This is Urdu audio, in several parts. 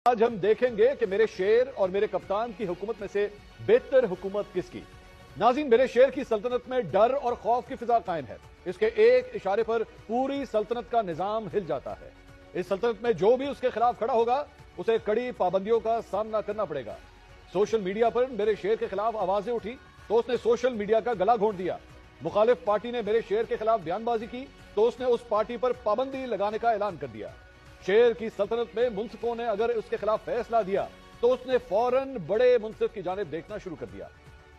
آج ہم دیکھیں گے کہ میرے شیر اور میرے کپتان کی حکومت میں سے بہتر حکومت کس کی۔ ناظرین، میرے شیر کی سلطنت میں ڈر اور خوف کی فضا قائم ہے۔ اس کے ایک اشارے پر پوری سلطنت کا نظام ہل جاتا ہے۔ اس سلطنت میں جو بھی اس کے خلاف کھڑا ہوگا اسے کڑی پابندیوں کا سامنا کرنا پڑے گا۔ سوشل میڈیا پر میرے شیر کے خلاف آوازیں اٹھی تو اس نے سوشل میڈیا کا گلا گھونٹ دیا۔ مخالف پارٹی نے میرے شیر کے خلاف بیان بازی کی تو اس نے اس پارٹی پر پابندی لگانے کا اعلان کر دیا۔ شیر کی سلطنت میں منصفوں نے اگر اس کے خلاف فیصلہ دیا تو اس نے فوراً بڑے منصف کی جانب دیکھنا شروع کر دیا۔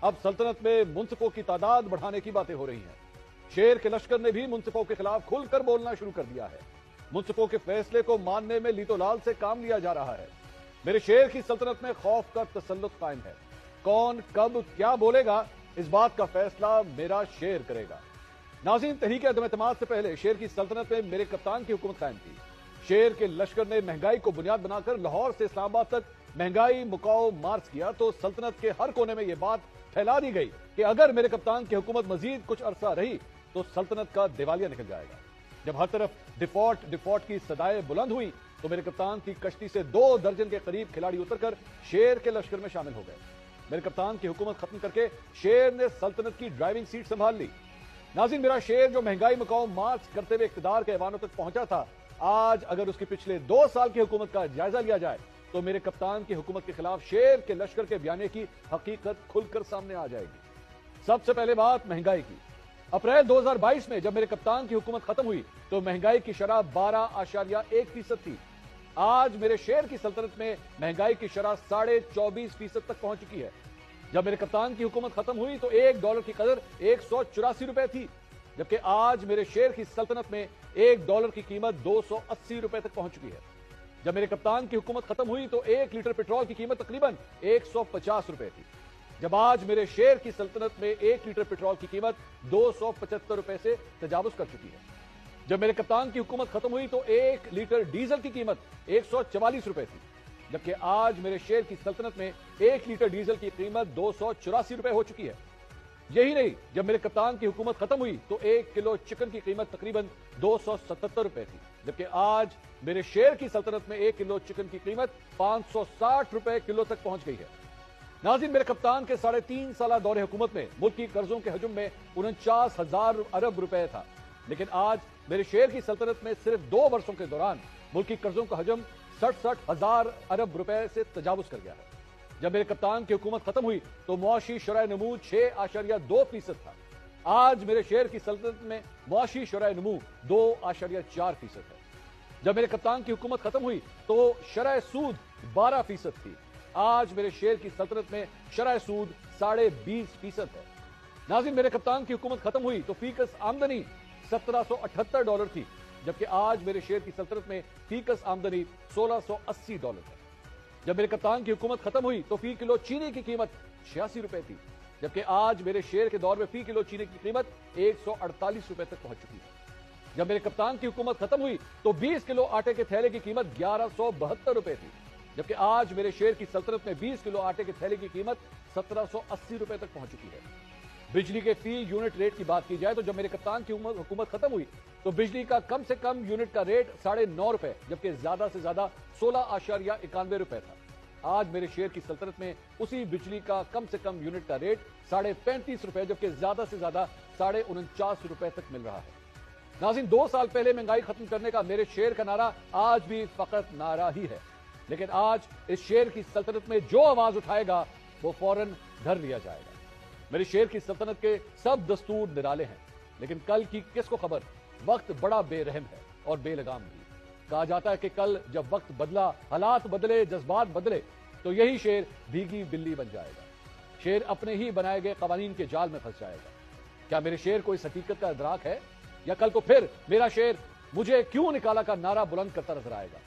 اب سلطنت میں منصفوں کی تعداد بڑھانے کی باتیں ہو رہی ہیں۔ شیر کے لشکر نے بھی منصفوں کے خلاف کھل کر بولنا شروع کر دیا ہے۔ منصفوں کے فیصلے کو ماننے میں لیتو لال سے کام لیا جا رہا ہے۔ میرے شیر کی سلطنت میں خوف کا تسلط قائم ہے۔ کون کب کیا بولے گا اس بات کا فیصلہ میرا شیر کرے گا۔ ناظرین، تحریک عدم اعتماد سے پہلے شیر کی سلطنت میں میرے کپتان کی حکومت قائم تھی۔ شیر کے لشکر نے مہنگائی کو بنیاد بنا کر لاہور سے اسلام آباد تک مہنگائی مکاؤ مارچ کیا تو سلطنت کے ہر کونے میں یہ بات پھیلا دی گئی کہ اگر میرے کپتان کی حکومت مزید کچھ عرصہ رہی تو سلطنت کا دیوالیہ نکل جائے گا۔ جب ہر طرف ڈیفالٹ کی صدائیں بلند ہوئی تو میرے کپتان کی کشتی سے 2 درجن کے قریب کھلاڑی اتر کر شیر کے لشکر میں شامل ہو گئے۔ میرے کپتان کی حکومت ختم کر کے شیر نے سلطنت کی ڈرائیونگ سیٹ سنبھال لی۔ ناظرین، میرا شیر جو مہنگائی مکاؤ مارچ کرتے ہوئے اقتدار کے ایوانوں تک پہنچا تھا، آج اگر اس کی پچھلے 2 سال کی حکومت کا جائزہ لیا جائے تو میرے کپتان کی حکومت کے خلاف شیر کے لشکر کے بیانے کی حقیقت کھل کر سامنے آ جائے گی۔ سب سے پہلے بات مہنگائی کی۔ اپریل 2022 میں جب میرے کپتان کی حکومت ختم ہوئی تو مہنگائی کی شرح 12.1% تھی۔ آج میرے شیر کی سلطنت میں مہنگائی کی شرح 24.5% تک پہنچ چکی ہے۔ جب میرے کپتان کی حکومت ختم ہوئی تو $1 کی قدر 184 روپے تھی، جبکہ آج میرے شیر کی سلطنت میں $1 کی قیمت 280 روپے تک پہنچ چکی ہے۔ جب میرے کپتان کی حکومت ختم ہوئی تو 1 لیٹر پیٹرول کی قیمت تقریباً 150 روپے تھی، جب آج میرے شیر کی سلطنت میں 1 لیٹر پیٹرول کی قیمت 275 روپے سے تجاوز کر چکی ہے۔ جب میرے کپتان کی حکومت ختم ہوئی تو 1 لیٹر ڈیزل کی قیمت 144 روپے تھی، جبکہ آج میرے شیر کی سلطنت میں 1 لیٹر ڈیزل کی قیمت 284 روپے ہو چکی ہے۔ یہی نہیں، جب میرے کپتان کی حکومت ختم ہوئی تو 1 کلو چکن کی قیمت تقریباً 277 روپے تھی، جبکہ آج میرے شیر کی سلطنت میں 1 کلو چکن کی قیمت 560 روپے کلو تک پہنچ گئی ہے۔ ناظرین، میرے کپتان کے 3.5 سالہ دور حکومت میں ملکی قرضوں کے حجم میں 49,000 ارب روپے تھا، لیکن آج میرے شیر کی سلطنت میں صرف 2 برسوں کے دوران ملکی قرضوں کا حجم 67,000 ارب روپے سے تجاوز کر گیا ہے۔ جب میرے کپتان کی حکومت ختم ہوئی تو معاشی شرح نمو 6.2% تھا، آج میرے شیر کی سلطنت میں معاشی شرح نمو 2.4% ہے۔ جب میرے کپتان کی حکومت ختم ہوئی تو شرح سود 12% تھی، آج میرے شیر کی سلطنت میں شرح سود 20.5% ہے۔ ناظرین، میرے کپتان کی حکومت ختم ہوئی تو فیکس آمدنی $1778 تھی، جبکہ آج میرے شیر کی سلطنت میں فیکس آمدنی $1680 ہے۔ جب میرے کپتان کی حکومت ختم ہوئی تو فی کلو چینی کی قیمت 86 روپے تھی، جبکہ آج میرے شیر کے دور میں فی کلو چینی کی قیمت 148 روپے تک پہنچ چکی ہے۔ جب میرے کپتان کی حکومت ختم ہوئی تو 20 کلو آٹے کے تھیلے کی قیمت 1172 روپے تھی، جبکہ آج میرے شیر کی سلطنت میں 20 کلو آٹے کے تھیلے کی قیمت 1780 روپے تک پہنچ چکی ہے۔ بجلی کے فی یونٹ ریٹ کی بات کی جائے تو جب میرے کپتان کی حکومت ختم ہوئی تو بجلی کا کم سے کم یونٹ کا ریٹ 9.5 روپے جبکہ زیادہ سے زیادہ 16.91 روپے تھا۔ آج میرے شیر کی سلطنت میں اسی بجلی کا کم سے کم یونٹ کا ریٹ 35.5 روپے جبکہ زیادہ سے زیادہ 49.5 روپے تک مل رہا ہے۔ ناظرین، 2 سال پہلے مہنگائی ختم کرنے کا میرے شیر کا نعرہ آج بھی فقط نعرہ ہی ہے، لیکن آج اس شیر کی سلطنت میں جو آواز اٹھائے گا وہ فوراً دھر لیا جائے گا۔ میرے شیر کی سلطنت کے سب دستور نرالے ہیں، لیکن کل کی کس کو خبر؟ وقت بڑا بے رحم ہے اور بے لگام بھی۔ کہا جاتا ہے کہ کل جب وقت بدلا، حالات بدلے، جذبات بدلے تو یہی شیر بھیگی بلی بن جائے گا۔ شیر اپنے ہی بنائے گئے قوانین کے جال میں پھنس جائے گا۔ کیا میرے شیر کو اس حقیقت کا ادراک ہے، یا کل کو پھر میرا شیر مجھے کیوں نکالا کا نعرہ بلند کرتا نظر آئے گا؟